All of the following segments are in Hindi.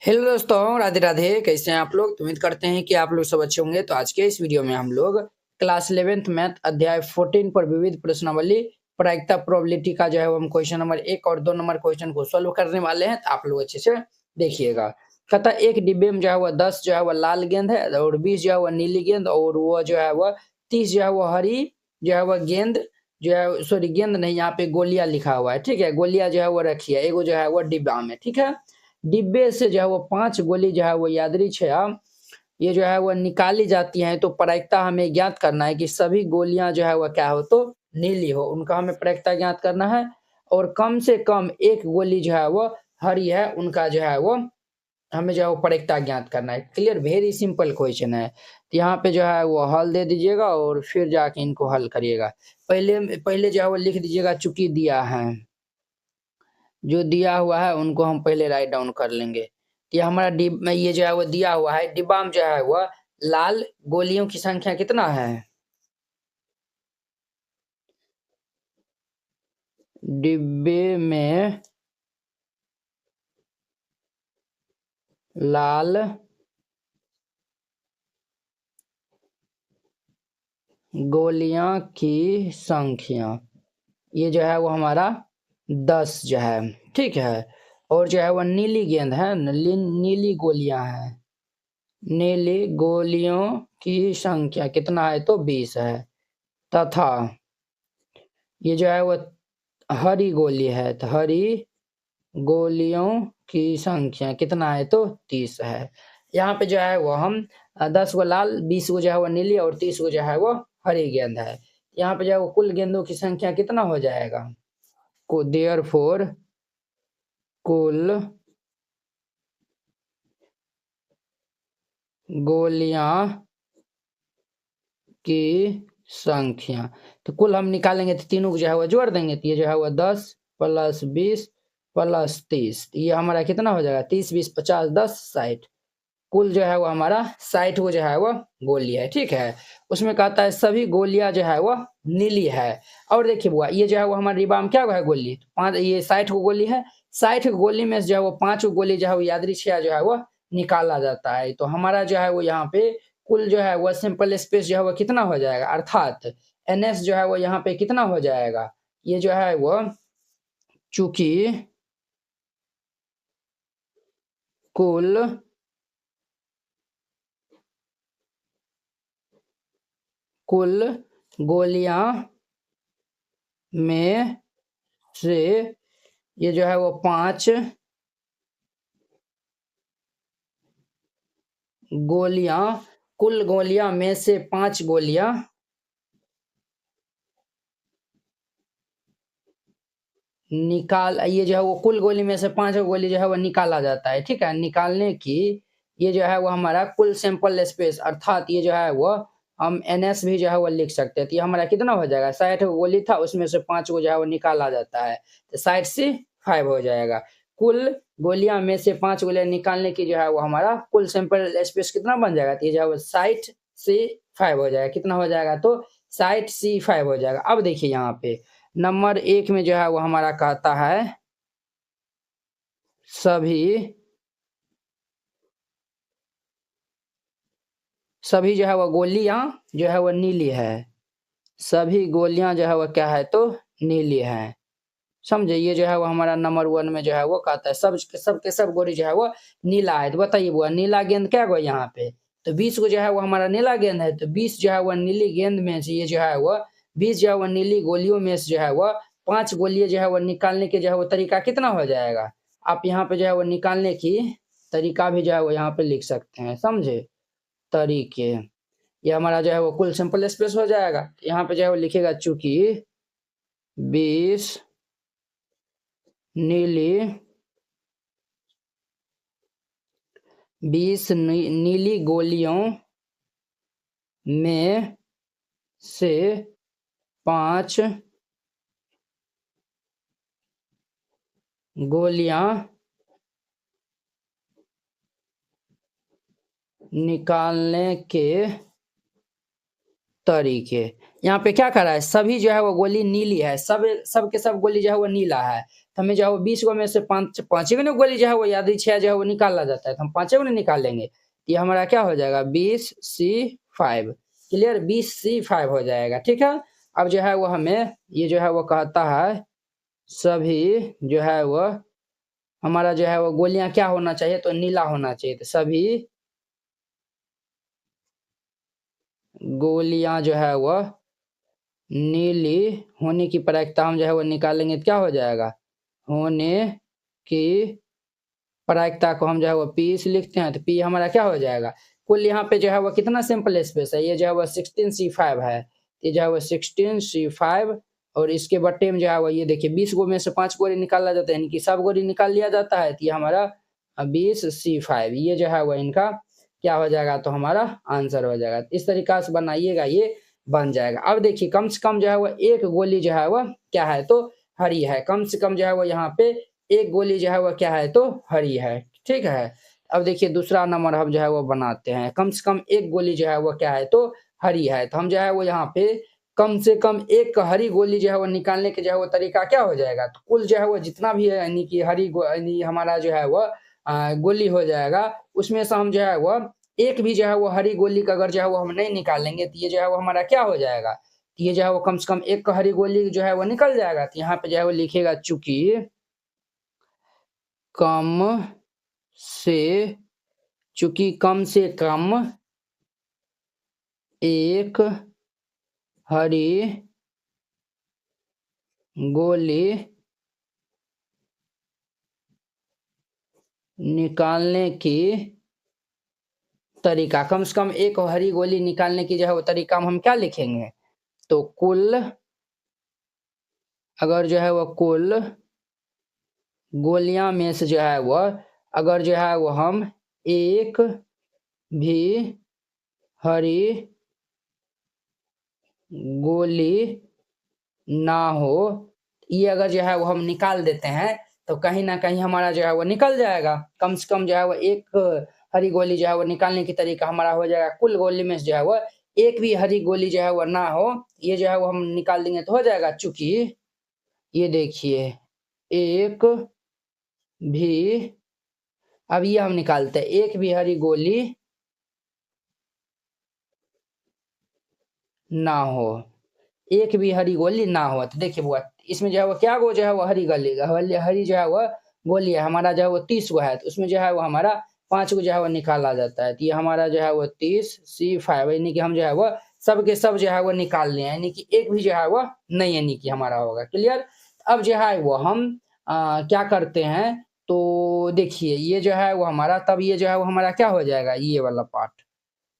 हेलो दोस्तों, राधे राधे। कैसे हैं आप लोग? तो उम्मीद करते हैं कि आप लोग सब अच्छे होंगे। तो आज के इस वीडियो में हम लोग क्लास 11th मैथ अध्याय 14 पर विविध प्रश्नावली प्रायिकता प्रोबेबिलिटी का जो है वो हम क्वेश्चन नंबर 1 और 2 नंबर क्वेश्चन को सॉल्व करने वाले हैं। तो आप लोग अच्छे से देखिएगा। कहता एक डिब्बे में जो है वो 10 जो है वो लाल गेंद है और 20 जो है वो नीली गेंद और वो जो है वो 30 जो है वो हरी जो है वो गेंद जो है, सॉरी गेंद नहीं, यहाँ पे गोलियां लिखा हुआ है। ठीक है, गोलियां जो है वो रखी है एगो जो है वो डिब्बा में। ठीक है, डिब्बे से जो है वो 5 गोली जो है वो यादृच्छिक ये जो है वो निकाली जाती हैं। तो प्रायिकता हमें ज्ञात करना है कि सभी गोलियां जो है वो क्या हो, तो नीली हो, उनका हमें प्रायिकता ज्ञात करना है। और कम से कम एक गोली जो है वो हरी है, उनका जो है वो हमें जो है वो प्रायिकता ज्ञात करना है। क्लियर, वेरी सिंपल क्वेश्चन है। तो यहाँ पे जो है वो हल दे दीजिएगा और फिर जाके इनको हल करिएगा। पहले पहले जो है वो लिख दीजिएगा चूंकि दिया है, जो दिया हुआ है उनको हम पहले राइट डाउन कर लेंगे। ये हमारा ये जो है वो दिया हुआ है, डिब्बा में जो है वो लाल गोलियों की संख्या कितना है? डिब्बे में लाल गोलियां की संख्या ये जो है वो हमारा 10 जो है। ठीक है, और जो है वो नीली गेंद है, नीली गोलियां हैं। नीली गोलियों की संख्या कितना है, तो 20 है। तथा ये जो है वो हरी गोली है, तो हरी गोलियों की संख्या कितना है, तो 30 है। यहाँ पे जो है वो हम 10 गो लाल, 20 गो जो है वो नीली और 30 गो जो है वो हरी गेंद है। यहाँ पे जो है वो कुल गेंदों की संख्या कितना हो जाएगा? को देयरफॉर कुल गोलियां की संख्या, तो कुल हम निकालेंगे तो तीनों को जो है वो जोड़ देंगे। तो ये जो है वो 10 प्लस 20 प्लस 30, ये हमारा कितना हो जाएगा? 30 20 50 10 60। कुल जो है वो हमारा 60 वो जो है वो गोली है। ठीक है, उसमें कहता है सभी गोलियां जो है वो नीली है। और देखिए बुआ, ये जो है वो हमारे डिब्बा में क्या है, गोली पांच, ये 60 को गोली है। 60 गोली में जो है वो 5 गोली जो है वो यादृच्छिक जो है वो निकाला जाता है। तो हमारा जो है वो यहाँ पे कुल जो है वो सिंपल स्पेस जो है वो कितना हो जाएगा, अर्थात NS जो है वो यहाँ पे कितना हो जाएगा? ये जो है वो चूंकि कुल कुल गोलियां में से ये जो है वो 5 गोलियां, कुल गोलियां में से 5 गोलियां निकाल, ये जो है वो कुल गोली में से 5 गोली जो है वो निकाला जाता है। ठीक है, निकालने की ये जो है वो हमारा कुल सैंपल स्पेस, अर्थात ये जो है वो हम NS भी जो है वो लिख सकते हैं। तो ये हमारा कितना हो जाएगा? 60 गोली था, उसमें से 5 को जो है वो निकाला जाता है, तो 60 से 5 हो जाएगा। कुल गोलियां में से 5 गोलियां निकालने की जो है वो हमारा कुल सैंपल स्पेस कितना बन जाएगा? तो ये जो है वो 60 से 5 हो जाएगा। कितना हो जाएगा? तो 60 से 5 हो जाएगा। अब देखिए यहाँ पे नंबर 1 में जो है वो हमारा कहता है सभी सभी जो है वो गोलियां जो है वो नीली है। सभी गोलियां जो है वो क्या है, तो नीली है। समझे, ये जो है वो हमारा नंबर 1 में जो है वो कहता है सब के सब गोली जो है वो नीला है। तो बताइए वो नीला गेंद क्या गो यहाँ पे, तो 20 को जो है वो हमारा नीला गेंद है। तो 20 जो है वो नीली गेंद में से ये जो है वो 20 जो है वो नीली गोलियों में से जो है वो 5 गोलियां जो है वो निकालने के जो है वो तरीका कितना हो जाएगा? आप यहाँ पे जो है वो निकालने की तरीका भी जो है वो यहाँ पे लिख सकते हैं। समझे, तरीके, ये हमारा जो है वो कुल सिंपल स्पेस हो जाएगा। यहाँ पे जो है वो लिखेगा चूंकि 20 नीली 20 नीली गोलियों में से 5 गोलियां निकालने के तरीके। यहाँ पे क्या कर रहा है, सभी जो है वो गोली नीली है, सब के सब गोली जो है वो नीला है। तो हमें जो है वो 20 गो में से पाँच ही गो ना गोली जो है वो याद 6 जो है वो निकाला जाता है, तो हम 5 गो ना निकालेंगे। ये हमारा क्या हो जाएगा 20C5। क्लियर, 20C5 हो जाएगा। ठीक है, अब जो है वो हमें ये जो है वो कहता है सभी जो है वो हमारा जो है वो गोलियां क्या होना चाहिए, तो नीला होना चाहिए। तो सभी गोलियां जो है वो नीली होने की प्रायिकता हम जो है वो निकालेंगे तो क्या हो जाएगा, होने की प्रायिकता को हम जो है वो पी से लिखते हैं। तो पी हमारा क्या हो जाएगा, कुल यहाँ पे जो है वो कितना सिंपल स्पेस है, ये जो है वो 16C5 है। ये जो है वो 16C5 और इसके बट्टे में जो है वो ये देखिए 20 गो में से 5 गोली निकाला जाता है, यानी कि सब गोली निकाल लिया जाता है। तो ये हमारा 20C5 ये जो है वो इनका क्या हो जाएगा, तो हमारा आंसर हो जाएगा। इस तरीका से बनाइएगा, ये बन जाएगा। अब देखिए कम से कम जो है वो एक गोली जो है वो क्या है, तो हरी है। कम से कम जो है वो यहाँ पे एक गोली जो है वो क्या है, तो हरी है। ठीक है, अब देखिए दूसरा नंबर हम जो है वो बनाते हैं। कम से कम एक गोली जो है वो क्या है, तो हरी है। तो हम जो है वो यहाँ पे कम से कम एक हरी गोली जो है वो निकालने के जो है वो तरीका क्या हो जाएगा, तो कुल जो है वो जितना भी है यानी कि यानी हमारा जो है वो गोली हो जाएगा, उसमें से हम जो है वो एक भी जो है वो हरी गोली का अगर जो है वो हम नहीं निकालेंगे तो ये जो है वो हमारा क्या हो जाएगा, तो ये जो है वो कम से कम एक हरी गोली जो है वो निकल जाएगा। तो यहाँ पे जो है वो लिखेगा चूंकि कम से कम से कम एक हरी गोली निकालने की तरीका, कम से कम एक हरी गोली निकालने की जो है वो तरीका हम क्या लिखेंगे, तो कुल अगर जो है वो कुल गोलियां में से जो है वो अगर जो है वो हम एक भी हरी गोली ना हो, ये अगर जो है वो हम निकाल देते हैं तो कहीं ना कहीं हमारा जो है वो निकल जाएगा। कम से कम जो है वो एक हरी गोली जो है वो निकालने की तरीका हमारा हो जाएगा। कुल गोली में से जो है वो एक भी हरी गोली जो है वो ना हो, ये जो है वो हम निकाल देंगे तो हो जाएगा। चूंकि ये देखिए एक भी, अब ये हम निकालते हैं एक भी हरी गोली ना हो, एक भी हरी गोली ना हो। तो देखिए बुआ इसमें जो है वो क्या गो जो है वो हरी हरी जो है वो गोली है, हमारा जो है वो 30 गो है। तो उसमें जो है वो हमारा 5 गो जो है वो निकाला जाता है। तो ये हमारा जो है वो 30C5 यानी कि हम जो है वो सब के सब जो है वो निकाल लिए, यानी कि एक भी जो है वो नहीं यानी कि हमारा होगा। क्लियर, अब जो है वो हम क्या करते हैं, तो देखिए ये जो है वो हमारा तब ये जो है वो हमारा क्या हो जाएगा, ये वाला पार्ट,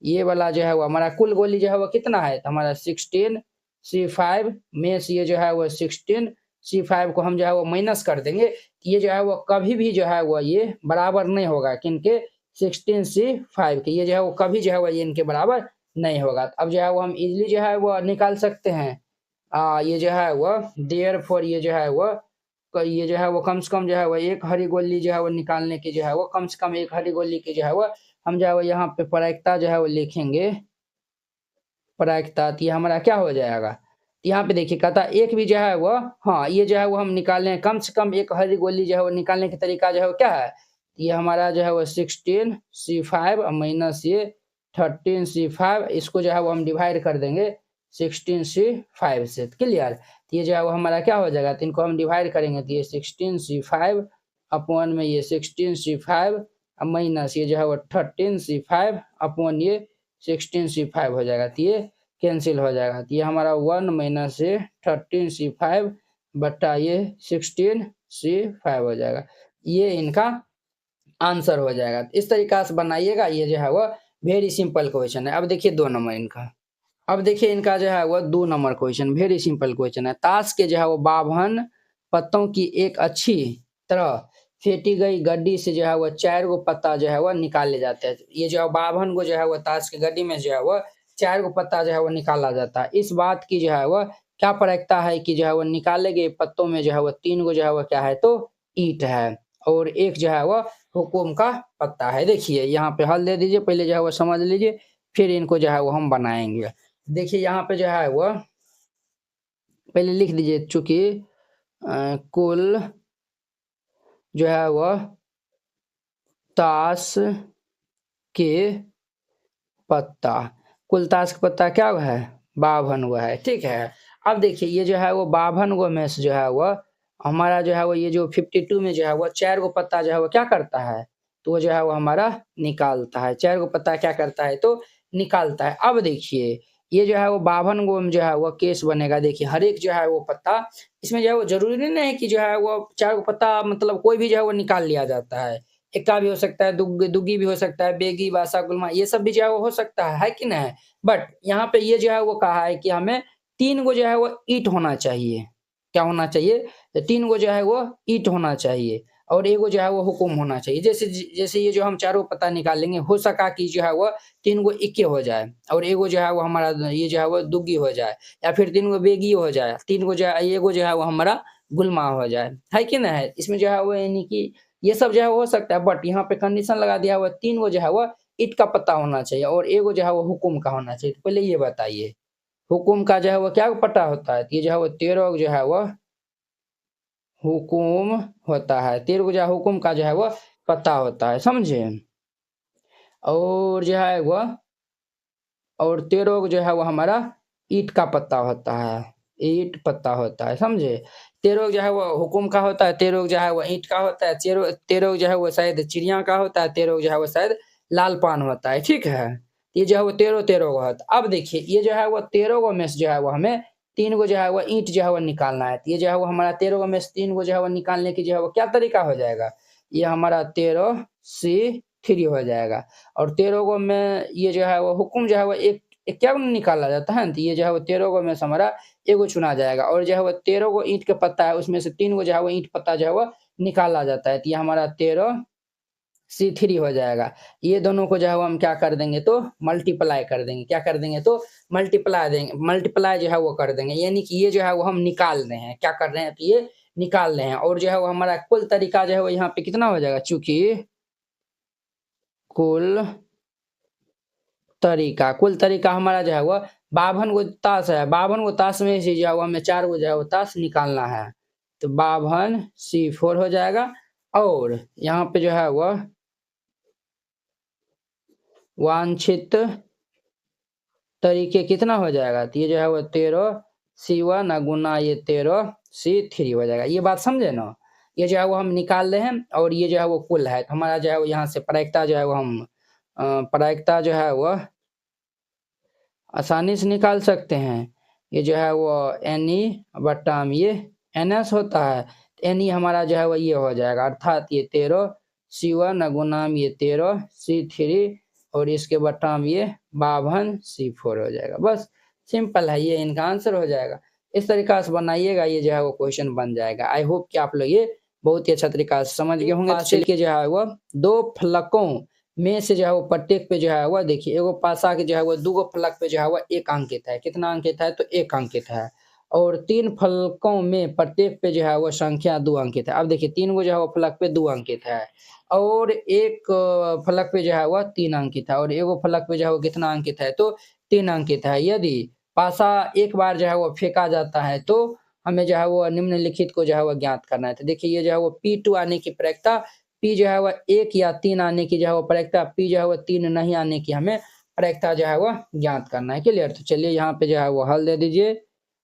ये वाला जो है वो हमारा कुल गोली जो है वो कितना है, तो हमारा 16C5 में से ये जो है वो 16C5 को हम जो है वो माइनस कर देंगे। ये जो है वो कभी भी जो है वो ये बराबर नहीं होगा किनके, 16C5 के, ये जो है वो कभी जो है वो ये इनके बराबर नहीं होगा। अब जो है वो हम इजिली जो है वो निकाल सकते हैं। ये जो है वो देयरफॉर ये जो है वो ये जो है वो कम से कम जो है वो एक हरी गोली जो है वो निकालने की जो है वो कम से कम एक हरी गोली की जो है वो हम जो है वो यहाँ पे प्रायिकता जो है वो लिखेंगे। प्रायिकता तो ये हमारा क्या हो जाएगा, यहाँ पे देखिए कहता एक भी जो है वो हाँ ये जो है वो हम निकालने कम से कम एक हरी गोली जो है वो निकालने का तरीका जो है वो क्या है, ये हमारा जो है वो 16C5 माइनस ये 13C5, इसको जो है वो हम डिवाइड कर देंगे 16C5 से। क्लियर, तो ये जो है वो हमारा क्या हो जाएगा, तो इनको हम डिवाइड करेंगे तो ये 16C5 अपॉन में ये 16C5 माइनस ये जो है वो 13C5 अपॉन ये 16C5 हो जाएगा। तो ये कैंसिल हो जाएगा। तो ये हमारा 1 माइनस से 13C5 बट्टा ये 16C5 हो जाएगा। ये इनका आंसर हो जाएगा। इस तरीका से बनाइएगा, ये जो है वो वेरी सिंपल क्वेश्चन है। अब देखिए 2 नंबर इनका, अब देखिए इनका जो है वो 2 number question very simple question है। ताश के जो है वो 52 पत्तों की एक अच्छी तरह फेंटी गई गड्डी से जो है वो 4 गो पत्ता जो है वो निकाले जाते हैं। ये जो है 52 गो जो है वो ताश की गड्डी में जो है वो 4 गो पत्ता जो है वो निकाला जाता है। इस बात की जो है वो क्या प्रायिकता है कि जो है वो निकाले गए पत्तों में जो है वो 3 गो जो है वो क्या है, तो ईंट है और एक जो है वो हुकुम का पत्ता है। देखिए यहाँ पे हल दे दीजिए, पहले जो है वो समझ लीजिए, फिर इनको जो है वो हम बनाएंगे। देखिए यहाँ पे जो है वो पहले लिख दीजिए, चूंकि कुल जो है वह ताश के पत्ता, कुल ताश का पत्ता क्या हुआ है, 52 हुआ है। ठीक है, अब देखिए ये जो है वो 52 गो में से जो है वो हमारा जो है वो ये जो 52 में जो है वो 4 गो पत्ता जो है वो क्या करता है, तो वो जो है वो हमारा निकालता है। 4 गो पत्ता क्या करता है, तो निकालता है। अब देखिए ये जो है वो 52 गो में जो है वो केस बनेगा। देखिए हर एक जो है वो पत्ता, इसमें जो है वो जरूरी नहीं है कि जो है वो 4 गो पत्ता मतलब कोई भी जो है वो निकाल लिया जाता है। इक्का भी हो सकता है, दुग्गी भी हो सकता है, बेगी, बासा, गुलमा, ये सब भी जो है वो हो सकता है कि नहीं? बट यहाँ पे ये जो है वो कहा है कि हमें 3 गो जो है वो ईंट होना चाहिए। क्या होना चाहिए? तो 3 गो जो है वो ईंट होना चाहिए और एगो जो है वो हुकुम होना चाहिए। जैसे ये जो हम चारों पत्ता निकालेंगे, हो सका कि जो है वो 3 गो इक्के हो जाए और एगो जो है वो हमारा ये जो है वो दुग्गी हो जाए, या फिर 3 गो बेगी हो जाए, 3 गो जो है एगो जो है वो हमारा गुलमा हो जाए, है कि नहीं? इसमें जो है वो यानी कि ये सब जो है हो सकता है, बट यहाँ पे कंडीशन लगा दिया हुआ 3 गो जो है वो ईंट का पत्ता होना चाहिए और एगो जो है वो हुकुम का होना चाहिए। तो पहले ये बताइए, हुकुम का जो है वो क्या पट्टा होता है? तो ये जो है वो 13 जो है वो हुकुम होता है। 13 गो जो है हुकुम का जो है वो पत्ता होता है, समझे? और जो है वो और 13 जो है वो हमारा ईंट का पत्ता होता है, ईंट पत्ता होता है, समझे? 13 जो है वो हुकुम का होता है, 13 जो है वो ईंट का होता है, 13 जो है वो शायद चिड़िया का होता है, 13 जो है वो शायद लाल पान होता है। ठीक है, ये जो है वो 13 गो होता है। अब देखिए ये जो है वो 13 गो में से जो है वो हमें 3 गो जो है वो ईंट जो है वो निकालना है। तो ये जो है वो हमारा 13 गो में से 3 गो जो है वो निकालने की जो है वो क्या तरीका हो जाएगा, ये हमारा 13C3 हो जाएगा। और 13 गो में ये जो है वो हुकुम जो है वो एक क्या निकाला जाता है ना, तो ये जो है वो 13 गो में से हमारा एगो चुना जाएगा और जो है वो 13 गो ईंट के पत्ता है, उसमें से 3 गो जो है वो ईंट पत्ता जो है वो निकाला जाता है। तो ये हमारा 13C3 हो जाएगा। ये दोनों को जो है वो हम क्या कर देंगे, तो मल्टीप्लाई कर देंगे। क्या कर देंगे, तो मल्टीप्लाई जो है वो कर देंगे, यानी कि ये जो है वो हम निकाल रहे हैं। क्या कर रहे हैं, तो ये निकाल रहे हैं और जो है वो हमारा कुल तरीका जो है वो यहाँ पे कितना हो जाएगा, चूंकि कुल तरीका हमारा जो है वो 52 गो ताश है। 52 गो ताश में से जो है वो हमें 4 गो जो है वो ताश निकालना है। तो 52C4 हो जाएगा और यहाँ पे जो है वो वांछित तरीके कितना हो जाएगा, तो ये जो है वो 13C1 गुना ये 13C3 हो जाएगा। ये बात समझे ना? ये जो है वो हम निकाल रहे हैं और ये जो है वो कुल है। तो हमारा जो है वो यहाँ से प्रायिकता जो है वो हम प्रायिकता जो है वो आसानी से निकाल सकते हैं। ये जो है वो NE बट्टा में ये NS होता है। NE हमारा जो है वो ये हो जाएगा, अर्थात ये 13C1 गुना में ये 13C3 और इसके बट्टा में ये 52C4 हो जाएगा। बस सिंपल है, ये इनका आंसर हो जाएगा। इस तरीका से बनाइएगा, ये जो है वो क्वेश्चन बन जाएगा। आई होप कि आप लोग ये बहुत ही अच्छा तरीका से समझ गए होंगे। चलिए जो है वो 2 फलकों में से जो है वो प्रत्येक पे जो है वो देखिए एगो पासा के जो है वो 2 गो फलक पे जो है वो 1 अंकित है। कितना अंकित है, तो 1 अंकित है। और 3 फलकों में प्रत्येक पे जो है वो संख्या 2 अंकित है। अब देखिए 3 गो जो है वो फलक पे 2 अंकित है और एक फलक पे जो है वो 3 अंकित है और एगो फलक पे जो है वो कितना अंकित है, तो 3 अंकित है। यदि पासा एक बार जो है वो फेंका जाता है तो हमें जो है वो निम्नलिखित को जो है वो ज्ञात करना है। तो देखिए ये जो है वो P2 आने की प्रायिकता, P जो है वो 1 या 3 आने की जो है वो प्रायिकता, P जो है वो 3 नहीं आने की हमें प्रायिकता जो है वो ज्ञात करना है। क्लियर? तो चलिए यहाँ पे जो है वो हल दे दीजिए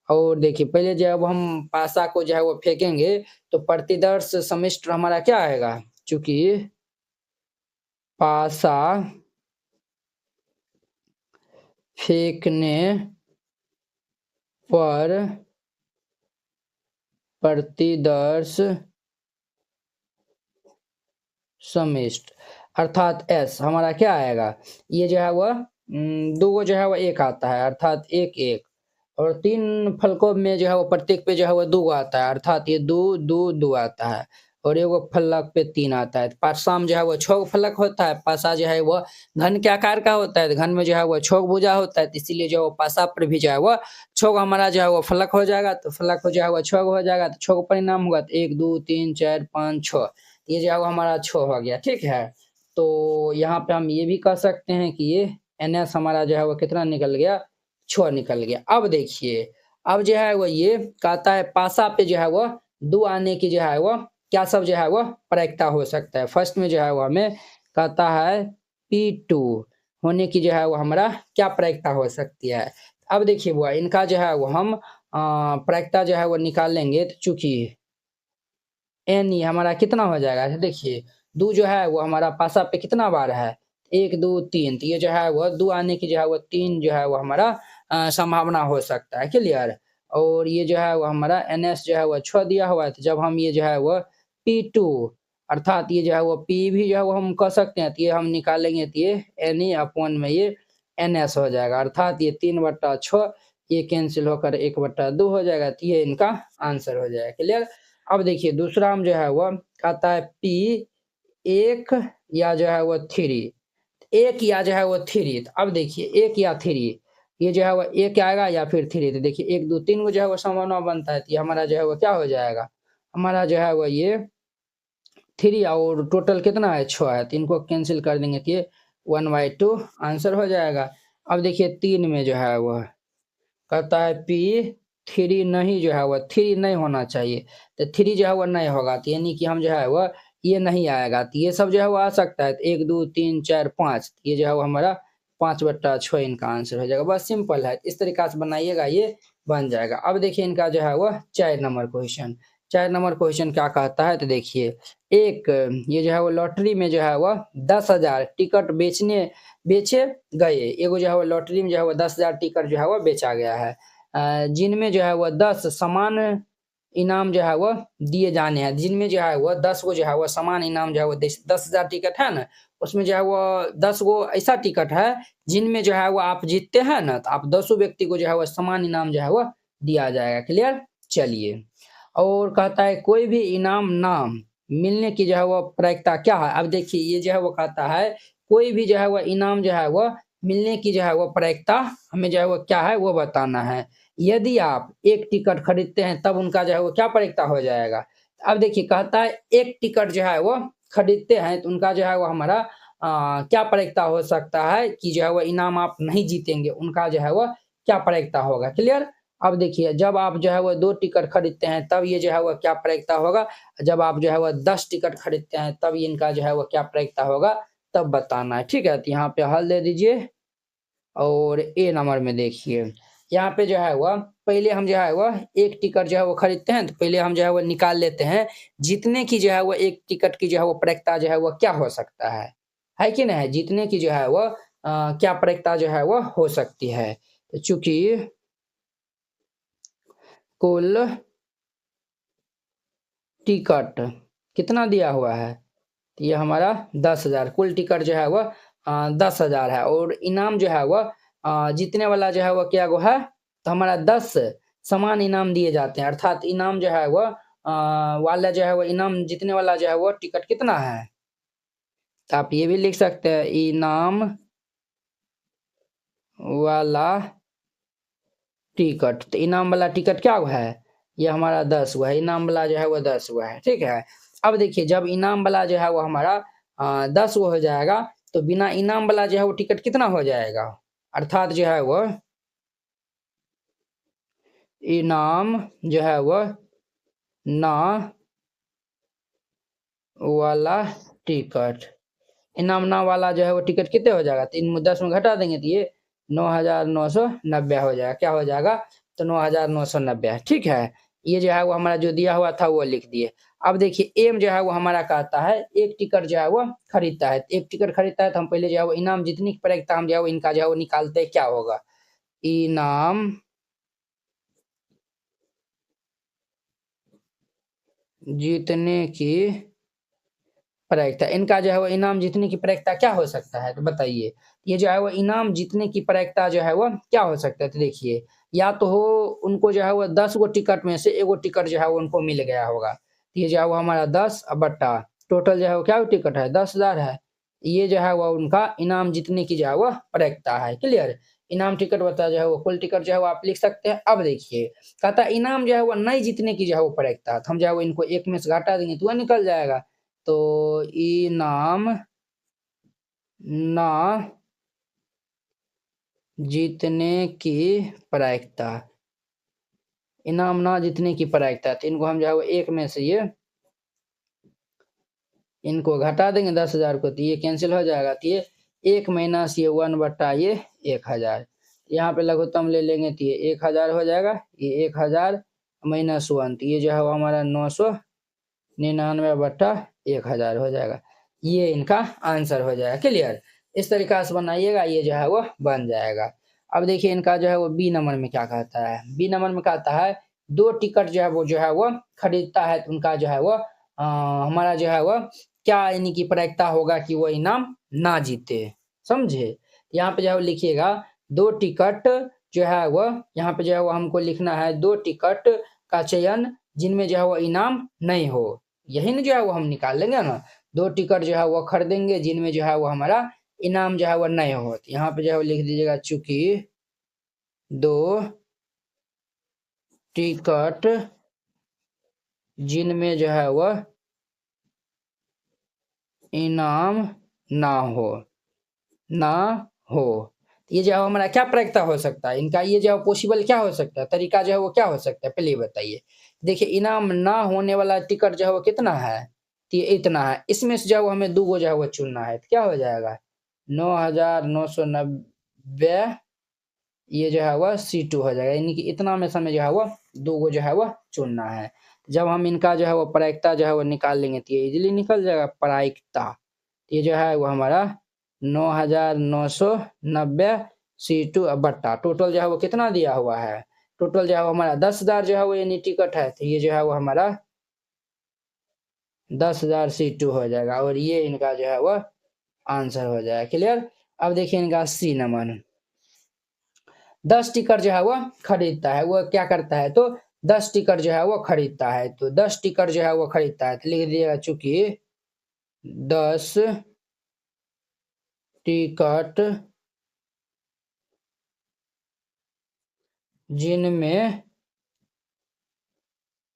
और देखिए पहले जब हम पासा को जो है वो फेंकेंगे तो प्रतिदर्श समिश्र हमारा क्या आएगा, चूंकि पासा फेंकने पर प्रतिदर्श समिष्ट अर्थात S हमारा क्या आएगा, ये जो है वह 2 गो जो है वो 1 आता है अर्थात 1 1 और 3 फलकों में जो है वो प्रत्येक पे जो है वो 2 आता है अर्थात ये 2 2 2 आता है और एगो फलक पे 3 आता है। पासा में जो है वो 6 फलक होता है। पासा जो है वो घन के आकार का होता है, घन में जो है वो 6 भुजा होता है, इसीलिए जो पासा पर भी जो है वो 6 हमारा जो है वो फलक हो जाएगा। तो फलक हो जो है वो 6 हो जाएगा, तो 6 का परिणाम होगा तो 1 2 3 4 5 6, ये जो है वो हमारा 6 हो गया। ठीक है, तो यहाँ पे हम ये भी कह सकते हैं कि ये NS हमारा जो है वो कितना निकल गया, 6 निकल गया। अब देखिए, अब जो है वो ये कहता है पासा पे जो है वो 2 आने की जो है वो क्या सब जो है वो प्रायिकता हो सकता है। फर्स्ट में जो है वो हमें कहता है P2 होने की जो है वो हमारा क्या प्रायिकता हो सकती है। अब देखिए बुआ इनका जो है वो हम प्रायिकता जो है वो निकाल लेंगे, तो चूंकि N हमारा कितना हो जाएगा, तो देखिए 2 जो है वो हमारा पासा पे कितना बार है, 1 2 3, तो ये जो है वो 2 आने की जो है वो 3 जो है वो हमारा संभावना हो सकता है। क्लियर। और ये जो है वो हमारा NS जो है वो 6 दिया हुआ है, तो जब हम ये जो है वो P2 अर्थात ये जो है वो P भी जो है वो हम कह सकते हैं, तो ये हम निकालेंगे तो ये Ne अपॉन में ये NS हो जाएगा, अर्थात ये 3/6 ये कैंसिल होकर 1/2 हो जाएगा, तो ये इनका आंसर हो जाएगा। क्लियर। अब देखिए दूसरा हम जो है वो कहता है P 1 या जो है वो 3, 1 या जो है वो 3, तो अब देखिए 1 या 3 ये जो है वो 1 आएगा या फिर 3, तो देखिए 1 2 3 को जो है वो संभावना बनता है, तो ये हमारा जो है वो क्या हो जाएगा, हमारा जो है वो ये 3 और टोटल कितना है 6 है, तो इनको कैंसिल कर देंगे तो ये 1/2 आंसर हो जाएगा। अब देखिए 3 में जो है वो कहता है P3 नहीं जो है वो 3 नहीं होना चाहिए, तो 3 जो है वो नहीं होगा, तो यानी कि हम जो है वो ये नहीं आएगा, तो ये सब जो है वो आ सकता है, तो 1 2 3 4 5 ये जो है वो हमारा 5/6 इनका आंसर हो जाएगा। बस सिंपल है, इस तरीका से बनाइएगा ये बन जाएगा। अब देखिए इनका जो है वो 4 नंबर क्वेश्चन, 4 नंबर क्वेश्चन क्या कहता है, तो देखिए एक ये जो है वो लॉटरी में जो है वो 10,000 टिकट बेचे गए। एगो जो है वो लॉटरी में जो है वो 10,000 टिकट जो है वो बेचा गया है, जिनमें जो है वो 10 समान इनाम जो है वो दिए जाने हैं, जिनमें जो है वो 10 गो जो है वो समान इनाम जो है वो 10,000 टिकट है ना, उसमें जो है वो 10 गो ऐसा टिकट है जिनमें जो है वो आप जीतते हैं ना, तो आप 10 व्यक्ति को जो है वो समान इनाम जो है वो दिया जाएगा। क्लियर। चलिए, और कहता है कोई भी इनाम ना मिलने की जो है वो प्रायिकता क्या है। अब देखिए ये जो है वो कहता है कोई भी जो है वो इनाम जो है वो मिलने की जो है वो प्रायिकता हमें जो है वो क्या है वो बताना है। यदि आप एक टिकट खरीदते हैं तब उनका जो है वो क्या प्रायिकता हो जाएगा। अब देखिए कहता है एक टिकट जो है वो खरीदते हैं तो उनका जो है वो हमारा क्या प्रायिकता हो सकता है कि जो है वो इनाम आप नहीं जीतेंगे, उनका जो है वो क्या प्रायिकता होगा। क्लियर। अब देखिए जब आप जो है वो 2 टिकट खरीदते हैं तब ये जो है वो क्या प्रायिकता होगा, जब आप जो है वो 10 टिकट खरीदते हैं तब इनका जो है वो क्या प्रायिकता होगा, तब बताना है। ठीक है, तो यहाँ पे हल दे दीजिए और ए नंबर में देखिए यहाँ पे जो है वह पहले हम जो है वह एक टिकट जो है वो खरीदते हैं, तो पहले हम जो है वो निकाल लेते हैं जीतने की जो है वो एक टिकट की जो है वो प्रायिकता जो है वो क्या हो सकता है कि नहीं। जीतने की जो है वो क्या प्रायिकता जो है वो हो सकती है, तो चूंकि कुल टिकट कितना दिया हुआ है, तो ये हमारा 10,000 कुल टिकट जो है वह 10,000 है, और इनाम जो है वह जीतने वाला जो है वह क्या गो है, तो हमारा 10 समान इनाम दिए जाते हैं, अर्थात इनाम जो है वह वाला जो है वह इनाम जीतने वाला जो है वह टिकट कितना है, तो आप ये भी लिख सकते हैं इनाम वाला टिकट। तो इनाम वाला टिकट क्या हुआ है, ये हमारा 10 हुआ है, इनाम वाला जो है वो 10 हुआ है। ठीक है। अब देखिए जब इनाम वाला जो है वो हमारा 10 वो हो जाएगा, तो बिना इनाम वाला जो है वो टिकट कितना हो जाएगा, अर्थात जो है वो इनाम जो है वो ना वाला टिकट, इनाम ना वाला जो है वो टिकट कितने हो जाएगा, 3 में 10 में घटा देंगे तो ये 9,990 हो जाएगा। क्या हो जाएगा, तो 9,990। ठीक है, ये जो है वो हमारा जो दिया हुआ था वो लिख दिए। अब देखिए एम जो है वो हमारा कहता है एक टिकट जो है वो खरीदता है, एक टिकट खरीदता है तो हम पहले जो है वो इनाम जितनी की प्रायिकता हम जो है वो इनका जो है वो निकालते हैं, क्या होगा इनाम जीतने की प्रायिकता, इनका जो है वो इनाम जीतने की प्रायिकता क्या हो सकता है, तो बताइए। ये जो है वो इनाम जीतने की प्रायिकता जो है वो क्या हो सकता है, तो देखिए या तो हो उनको जो है वो 10 गो टिकट में से एगो टिकट जो है वो उनको मिल गया होगा, तो ये जो है वो हमारा 10 बट्टा टोटल जो है वो क्या टिकट है 10,000 है, ये जो है वो उनका इनाम जीतने की जो है वो प्रायिकता है। क्लियर। इनाम टिकट बता जो है वो कुल टिकट जो है वो आप लिख सकते हैं। अब देखिए कहता है इनाम जो है वो नहीं जीतने की जो है वो प्रायिकता, तो हम जो है वो इनको एक में से घटा देंगे तो वह निकल जाएगा, तो इनाम ना जीतने की प्रायिकता, इनाम ना जीतने की प्रायिकता, तो इनको हम जो है वो एक में से ये इनको घटा देंगे 10,000 को, तो ये कैंसिल हो जाएगा। तो ये 1 माइनस ये 1/, ये 1,000, यहाँ पे लघुत्तम ले लेंगे तो ये 1,000 हो जाएगा। ये 1,000 माइनस 1, तो ये जो है वो हमारा 999/1000 हो जाएगा। ये इनका आंसर हो जाएगा। क्लियर? इस तरीका से बनाइएगा, ये जो है वो बन जाएगा। अब देखिए इनका जो है वो बी नंबर में क्या कहता है। बी नंबर में कहता है 2 टिकट जो है वो खरीदता है, तो उनका जो है वो हमारा जो है वो क्या यानी कि प्रायिकता होगा कि वो इनाम ना जीते। समझे? यहाँ पे जो है वो लिखिएगा 2 टिकट जो है वो, यहाँ पे जो है वो हमको लिखना है 2 टिकट का चयन जिनमें जो है वो इनाम नहीं हो। यही ना जो है वो हम निकाल लेंगे ना। 2 टिकट जो है वो खरीदेंगे जिनमें जो है वो हमारा इनाम जो है वो नहीं हो। तो यहाँ पे जो है वो लिख दीजिएगा चूंकि 2 टिकट जिनमें जो है वह इनाम ना हो, ना हो। ये जो है हमारा क्या प्रायिकता हो सकता है इनका, ये जो है पॉसिबल क्या हो सकता है, तरीका जो है वो क्या हो सकता है, पहले ये बताइए। देखिए इनाम ना होने वाला टिकट जो है वो कितना है, तो ये इतना है। इसमें से जो है वो हमें 2 गो जो है वो चुनना है, तो क्या हो जाएगा 9,990, ये जो है वह C2 हो जाएगा। यानी कि इतना में से हमें जो है वो 2 गो जो है वो चुनना है। जब हम इनका जो है वो प्रायिकता जो है वो निकाल लेंगे तो ये इजीली निकल जाएगा प्रायिकता। ये जो है वो हमारा 9,990 C2 बट्टा टोटल जो है वो कितना दिया हुआ है, टोटल जो है वो हमारा 10,000 जो है वो यानी टिकट है, तो ये जो है वो हमारा 10,000 C2 हो जाएगा और ये इनका जो है वो आंसर हो जाएगा। क्लियर? अब देखिए इनका सी नंबर, 10 टिकट जो है वो खरीदता है, वो क्या करता है तो 10 टिकट जो है वो खरीदता है, तो 10 टिकट जो है वो खरीदता है, तो लिख दिएगा चूंकि 10 टिकट जिनमें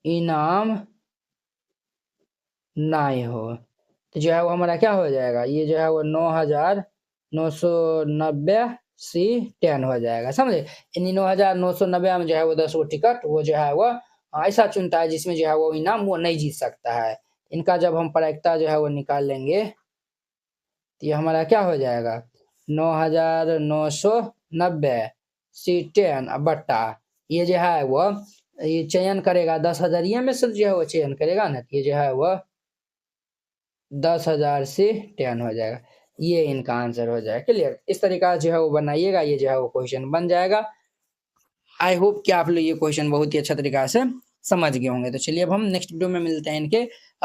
इनाम नहीं हो, तो जो है वो हमारा क्या हो जाएगा, ये जो है वो 9,990C10 हो जाएगा। समझे? यानी 9,990 में जो है वो 10 गो टिकट वो जो है वो ऐसा चुनता है जिसमें जो है वो इनाम वो नहीं जीत सकता है। इनका जब हम प्रायिकता जो है वो निकाल लेंगे तो ये हमारा क्या हो जाएगा 9,990C10 बट्टा ये जो है वो ये चयन करेगा 10,000 में से जो है वो चयन करेगा ना, ये जो है वो 10,000C10 हो जाएगा। ये इनका आंसर हो जाएगा। क्लियर? इस तरीका जो है वो बनाइएगा, ये जो है वो क्वेश्चन बन जाएगा। आई होप कि आप लोग ये क्वेश्चन बहुत ही अच्छा तरीका से समझ गए होंगे। तो चलिए अब हम नेक्स्ट वीडियो में मिलते हैं इनके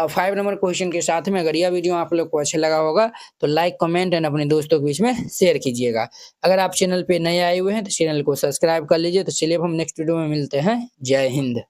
5 नंबर क्वेश्चन के साथ में। अगर यह वीडियो आप लोग को अच्छा लगा होगा तो लाइक कमेंट एंड अपने दोस्तों के बीच में शेयर कीजिएगा। अगर आप चैनल पे नए आए हुए हैं तो चैनल को सब्सक्राइब कर लीजिए। तो चलिए अब हम नेक्स्ट वीडियो में मिलते हैं। जय हिंद।